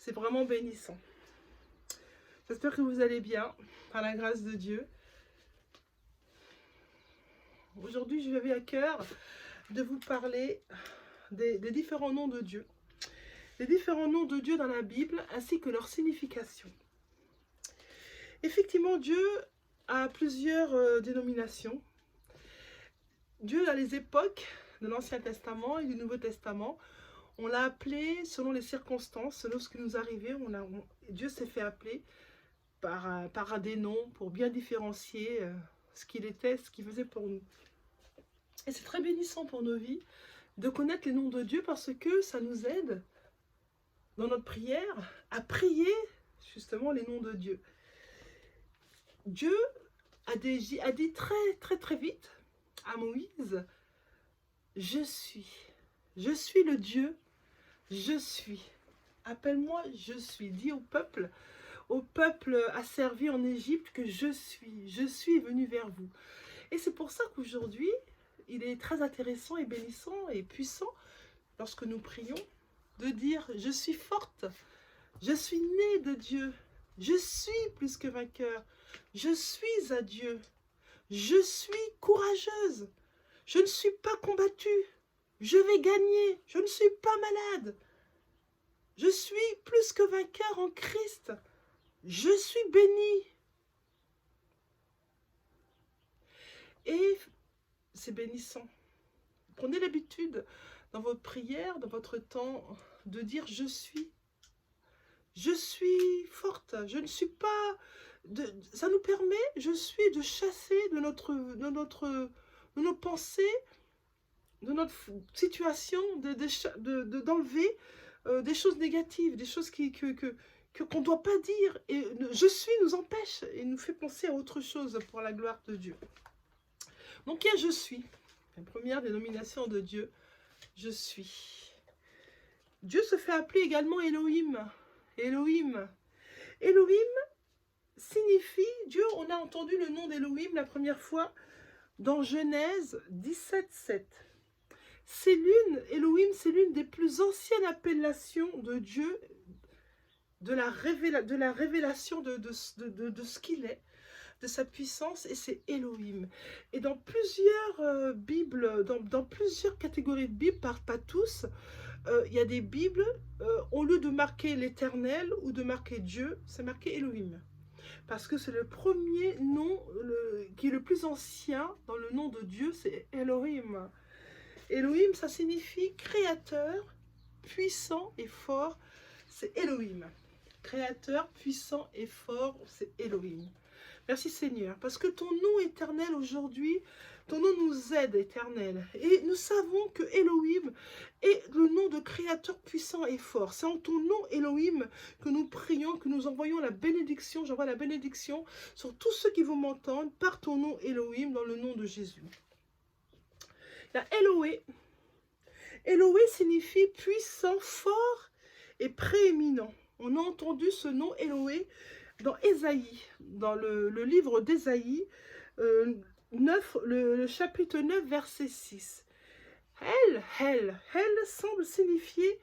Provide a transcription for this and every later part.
C'est vraiment bénissant. J'espère que vous allez bien, par la grâce de Dieu. Aujourd'hui, j'avais à cœur de vous parler des différents noms de Dieu. Les différents noms de Dieu dans la Bible, ainsi que leur signification. Effectivement, Dieu a plusieurs dénominations. Dieu, dans les époques de l'Ancien Testament et du Nouveau Testament, on l'a appelé selon les circonstances, selon ce qui nous arrivait. Dieu s'est fait appeler par des noms pour bien différencier ce qu'il était, ce qu'il faisait pour nous. Et c'est très bénissant pour nos vies de connaître les noms de Dieu parce que ça nous aide dans notre prière à prier justement les noms de Dieu. Dieu a dit très vite à Moïse, je suis le Dieu, je suis. Appelle-moi, je suis. Dis au peuple asservi en Égypte que je suis venu vers vous. Et c'est pour ça qu'aujourd'hui, il est très intéressant et bénissant et puissant, lorsque nous prions, de dire, je suis forte, je suis née de Dieu, je suis plus que vainqueur, je suis à Dieu, je suis courageuse, je ne suis pas combattue, je vais gagner, je ne suis pas malade, je suis plus que vainqueur en Christ, je suis bénie. Et c'est bénissant. Prenez l'habitude dans votre prière, dans votre temps, de dire je suis forte, je ne suis pas... ça nous permet, je suis, de chasser de nos pensées, de notre situation, d'enlever des choses négatives, des choses qu'on ne doit pas dire. Et je suis nous empêche et nous fait penser à autre chose pour la gloire de Dieu. Donc, il y a je suis, la première dénomination de Dieu, je suis. Dieu se fait appeler également Elohim. Elohim signifie, Dieu, on a entendu le nom d'Elohim la première fois dans Genèse 17:7. Elohim, c'est l'une des plus anciennes appellations de Dieu, de la révélation de ce qu'il est, de sa puissance, et c'est Elohim. Et dans plusieurs Bibles, dans plusieurs catégories de Bibles, pas tous, il y a des Bibles, au lieu de marquer l'Éternel ou de marquer Dieu, c'est marqué Elohim. Parce que c'est le premier nom qui est le plus ancien dans le nom de Dieu, c'est Elohim. Elohim, ça signifie créateur, puissant et fort, c'est Elohim. Créateur, puissant et fort, c'est Elohim. Merci Seigneur, parce que ton nom éternel aujourd'hui, ton nom nous aide, éternel. Et nous savons que Elohim est le nom de créateur puissant et fort. C'est en ton nom, Elohim, que nous prions, que nous envoyons la bénédiction. J'envoie la bénédiction sur tous ceux qui vont m'entendre par ton nom, Elohim, dans le nom de Jésus. La Elohé. Elohé signifie puissant, fort et prééminent. On a entendu ce nom Elohé dans Ésaïe, dans le livre d'Ésaïe, le chapitre 9, verset 6. Elle semble signifier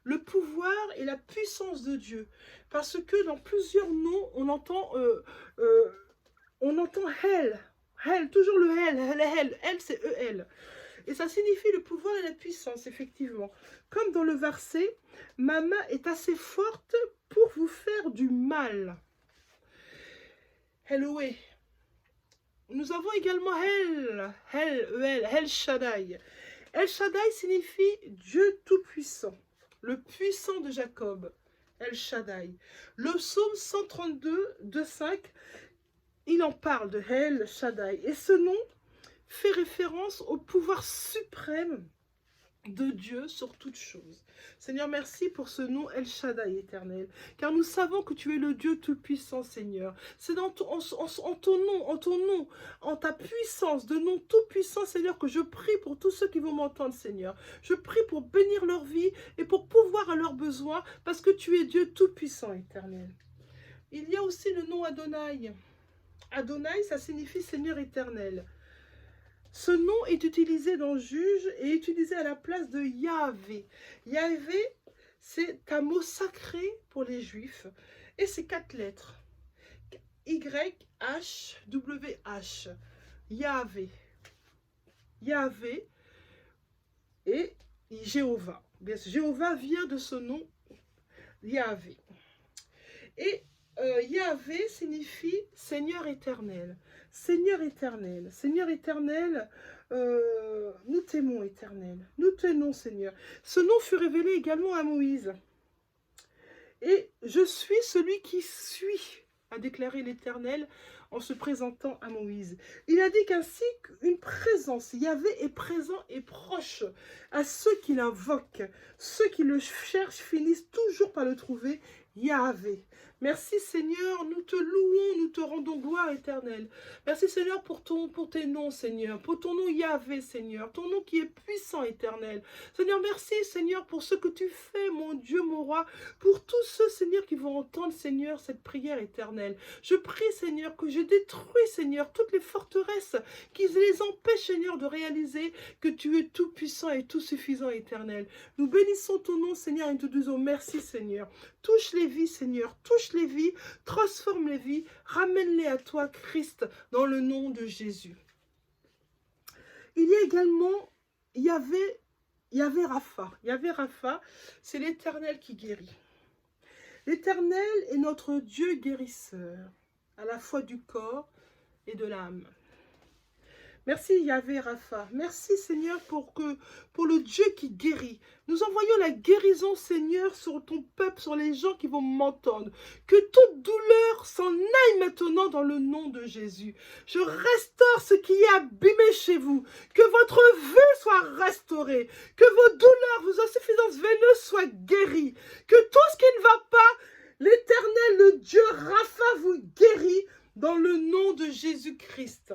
le pouvoir et la puissance de Dieu. Parce que dans plusieurs noms, on entend elle, toujours le elle c'est E-L. Et ça signifie le pouvoir et la puissance, effectivement. Comme dans le verset, ma main est assez forte pour vous faire du mal. Elohé. Nous avons également El Shaddai. El Shaddai signifie Dieu tout-puissant, le puissant de Jacob. El Shaddai. Le psaume 132, 2-5, il en parle de El Shaddai. Et ce nom fait référence au pouvoir suprême de Dieu sur toute chose. Seigneur, merci pour ce nom El Shaddai éternel, car nous savons que tu es le Dieu tout-puissant, Seigneur. C'est en ton nom, en ta puissance de nom tout-puissant, Seigneur, que je prie pour tous ceux qui vont m'entendre, Seigneur. Je prie pour bénir leur vie et pour pouvoir à leurs besoins, parce que tu es Dieu tout-puissant, éternel. Il y a aussi le nom Adonai. Adonai, ça signifie Seigneur éternel. Ce nom est utilisé dans Juge et utilisé à la place de Yahvé. Yahvé, c'est un mot sacré pour les Juifs. Et c'est 4 lettres. Y-H-W-H. Yahvé. Yahvé et Jéhovah. Bien sûr, Jéhovah vient de ce nom, Yahvé. Et Yahvé signifie Seigneur éternel. Seigneur éternel. Seigneur éternel, nous t'aimons éternel. Nous t'aimons Seigneur. Ce nom fut révélé également à Moïse. Et je suis celui qui suis, a déclaré l'Éternel en se présentant à Moïse. Il a dit qu'ainsi qu'une présence, Yahvé est présent et proche à ceux qui l'invoquent. Ceux qui le cherchent finissent toujours par le trouver, Yahvé. Merci Seigneur, nous te louons, nous te rendons gloire éternelle. Merci Seigneur pour tes noms Seigneur, pour ton nom Yahvé Seigneur, ton nom qui est puissant éternel. Seigneur, merci Seigneur pour ce que tu fais mon Dieu, mon roi, pour tous ceux Seigneur qui vont entendre Seigneur cette prière éternelle. Je prie Seigneur que je détruis Seigneur toutes les forteresses qui les empêchent Seigneur de réaliser que tu es tout puissant et tout suffisant éternel. Nous bénissons ton nom Seigneur et nous te disons merci Seigneur. Touche les vies Seigneur, touche les vies, transforme les vies, ramène-les à toi, Christ, dans le nom de Jésus. Il y a également Yahvé Rapha. Yahvé Rapha, c'est l'Éternel qui guérit. L'Éternel est notre Dieu guérisseur, à la fois du corps et de l'âme. Merci Yahvé Rapha. Merci Seigneur pour le Dieu qui guérit. Nous envoyons la guérison Seigneur sur ton peuple, sur les gens qui vont m'entendre. Que toute douleur s'en aille maintenant dans le nom de Jésus. Je restaure ce qui est abîmé chez vous. Que votre vue soit restaurée. Que vos douleurs, vos insuffisances veineuses soient guéries. Que tout ce qui ne va pas, l'Éternel, le Dieu Rapha vous guérit dans le nom de Jésus-Christ.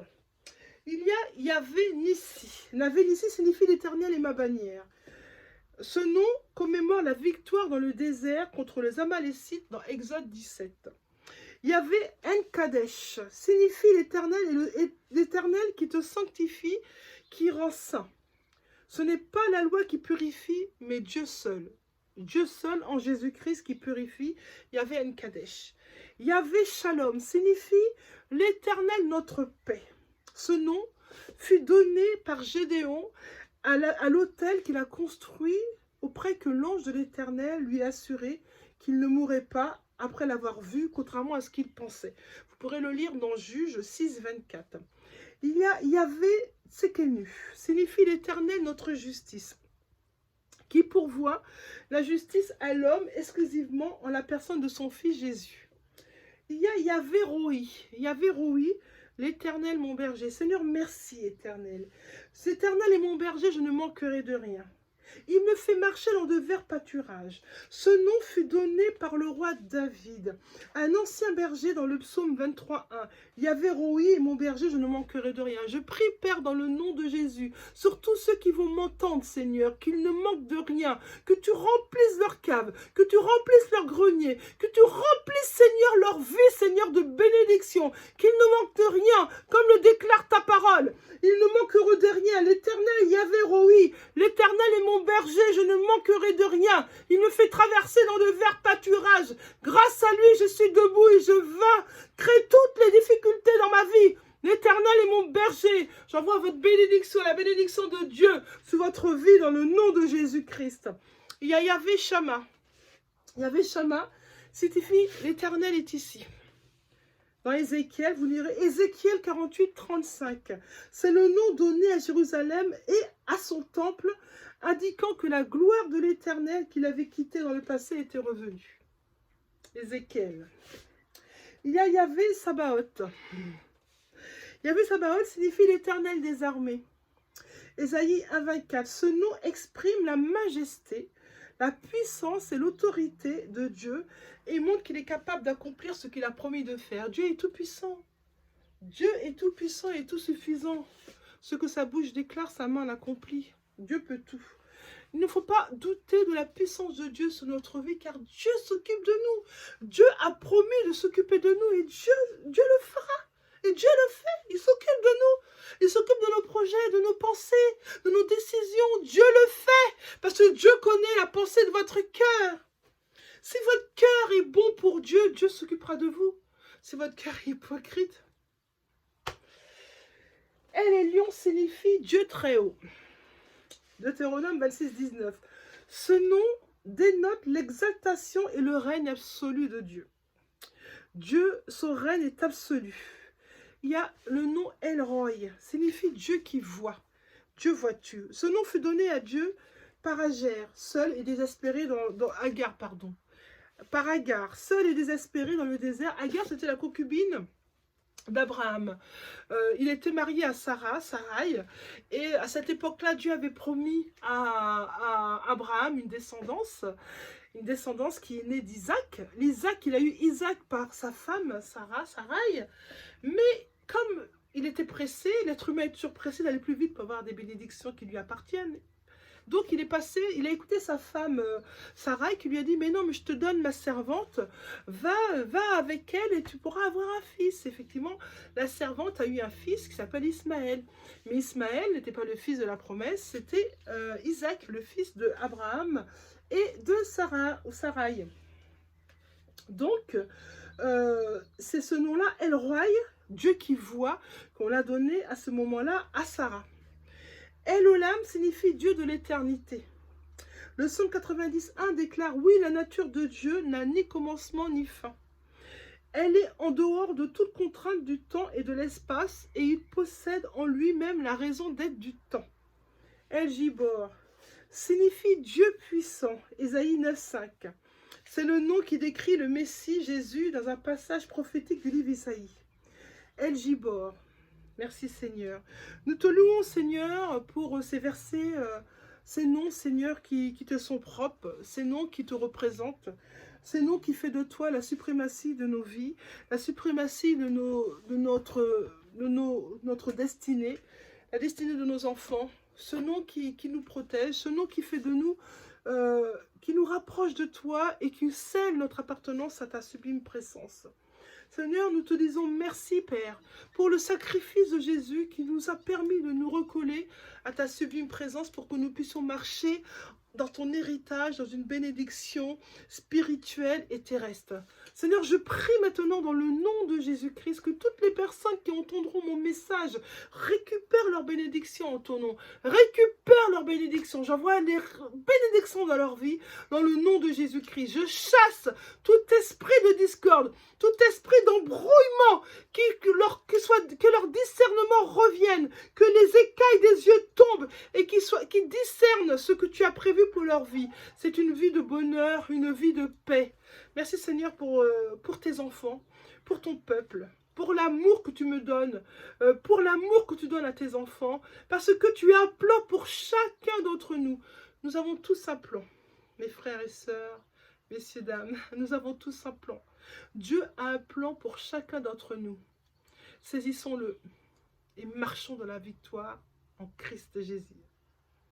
Il y a Yahvé Nissi. Yahvé Nissi signifie l'Éternel est ma bannière. Ce nom commémore la victoire dans le désert contre les Amalécites dans Exode 17. Yahvé En-Kadesh signifie l'Éternel qui te sanctifie, qui rend saint. Ce n'est pas la loi qui purifie, mais Dieu seul. Dieu seul en Jésus-Christ qui purifie, Yahvé En-Kadesh. Yahvé Shalom signifie l'Éternel notre paix. Ce nom fut donné par Gédéon à l'autel qu'il a construit auprès que l'ange de l'Éternel lui assurait qu'il ne mourrait pas après l'avoir vu, contrairement à ce qu'il pensait. Vous pourrez le lire dans Juge 6, 24. Il y a Yahvé Tsekenu, signifie l'Éternel notre justice, qui pourvoit la justice à l'homme exclusivement en la personne de son fils Jésus. Il y a Yahvé Roi. Yahvé Roi, l'Éternel, mon berger. Seigneur, merci, Éternel. Éternel est mon berger, je ne manquerai de rien. Il me fait marcher dans de verts pâturages. Ce nom fut donné par le roi David, un ancien berger dans le psaume 23:1. Yahvé Roi est mon berger, je ne manquerai de rien. Je prie, Père, dans le nom de Jésus, sur tous ceux qui vont m'entendre, Seigneur, qu'ils ne manquent de rien, que tu remplisses leur cave, que tu remplisses leur grenier, que tu remplisses, Seigneur, leur vie, Seigneur, de bénédiction, qu'ils ne manquent de rien, comme le déclare ta parole. Ils ne manqueront de rien. L'Éternel, Yahvé Roi, l'Éternel est mon berger, je ne manquerai de rien. Il me fait traverser dans de verts pâturages. Grâce à lui, je suis debout et je vaincrai toutes les difficultés dans ma vie. L'Éternel est mon berger. J'envoie votre bénédiction, la bénédiction de Dieu sur votre vie dans le nom de Jésus-Christ. Il y a Yahvé Shama. Yahvé Shama signifie l'Éternel est ici. Dans Ézéchiel, vous lirez Ézéchiel 48, 35. C'est le nom donné à Jérusalem et à son temple, indiquant que la gloire de l'Éternel qu'il avait quitté dans le passé était revenue. Ézéchiel. Il y a Yahvé Sabaoth. Yahvé Sabaoth signifie l'Éternel des armées. Ésaïe 1, 24. Ce nom exprime la majesté, la puissance et l'autorité de Dieu et montre qu'il est capable d'accomplir ce qu'il a promis de faire. Dieu est tout puissant. Dieu est tout puissant et tout suffisant. Ce que sa bouche déclare, sa main l'accomplit. Dieu peut tout. Il ne faut pas douter de la puissance de Dieu sur notre vie, car Dieu s'occupe de nous. Dieu a promis de s'occuper de nous et Dieu le fera. Et Dieu le fait. Il s'occupe de nous. Il s'occupe de nos projets, de nos pensées, de nos décisions. Dieu le fait. Parce que Dieu connaît la pensée de votre cœur. Si votre cœur est bon pour Dieu, Dieu s'occupera de vous. Si votre cœur est hypocrite. Elle est lion signifie Dieu très haut. Deutéronome 26, 19. Ce nom dénote l'exaltation et le règne absolu de Dieu. Dieu, son règne est absolu. Il y a le nom El Roi, signifie Dieu qui voit. Dieu vois-tu. Ce nom fut donné à Dieu par Agar, seul et désespéré par Agar, seul et désespéré dans le désert. Agar, c'était la concubine d'Abraham. Il était marié à Sarai, et à cette époque-là, Dieu avait promis à Abraham une descendance qui est née d'Isaac. L'Isaac, il a eu Isaac par sa femme Sarai, mais comme il était pressé, l'être humain est toujours pressé d'aller plus vite pour avoir des bénédictions qui lui appartiennent. Donc il a écouté sa femme Sarai qui lui a dit, mais non, mais je te donne ma servante, va avec elle et tu pourras avoir un fils. Effectivement, la servante a eu un fils qui s'appelle Ismaël. Mais Ismaël n'était pas le fils de la promesse, c'était Isaac, le fils de Abraham et de Sarai. Donc, c'est ce nom-là, El Roi, Dieu qui voit, qu'on l'a donné à ce moment-là à Sarah. El Olam signifie Dieu de l'éternité. Le psaume 90:1 déclare, oui, la nature de Dieu n'a ni commencement ni fin. Elle est en dehors de toute contrainte du temps et de l'espace, et il possède en lui-même la raison d'être du temps. El Gibor signifie Dieu puissant, Ésaïe 9:5. C'est le nom qui décrit le Messie Jésus dans un passage prophétique du livre Isaïe. El Gibor. Merci Seigneur. Nous te louons Seigneur pour ces versets, ces noms Seigneur qui te sont propres, ces noms qui te représentent, ces noms qui fait de toi la suprématie de nos vies, la suprématie de notre destinée, la destinée de nos enfants, ce nom qui nous protège, ce nom qui fait de nous, qui nous rapproche de toi et qui scelle notre appartenance à ta sublime présence. Seigneur, nous te disons merci, Père, pour le sacrifice de Jésus qui nous a permis de nous recoller à ta sublime présence pour que nous puissions marcher dans ton héritage, dans une bénédiction spirituelle et terrestre. Seigneur, je prie maintenant dans le nom de Jésus-Christ que toutes les personnes qui entendront mon message récupèrent leur bénédiction en ton nom. Récupèrent leur bénédiction. J'envoie les bénédictions dans leur vie dans le nom de Jésus-Christ. Je chasse tout esprit de discorde, tout esprit d'embrouillement, que leur discernement revienne, que les écailles des yeux tombent et qu'ils discernent ce que tu as prévu pour leur vie. C'est une vie de bonheur, une vie de paix. Merci Seigneur pour tes enfants, pour ton peuple, pour l'amour que tu me donnes, pour l'amour que tu donnes à tes enfants, parce que tu as un plan pour chacun d'entre nous. Nous avons tous un plan, mes frères et sœurs, messieurs, dames, nous avons tous un plan. Dieu a un plan pour chacun d'entre nous. Saisissons-le et marchons dans la victoire en Christ Jésus.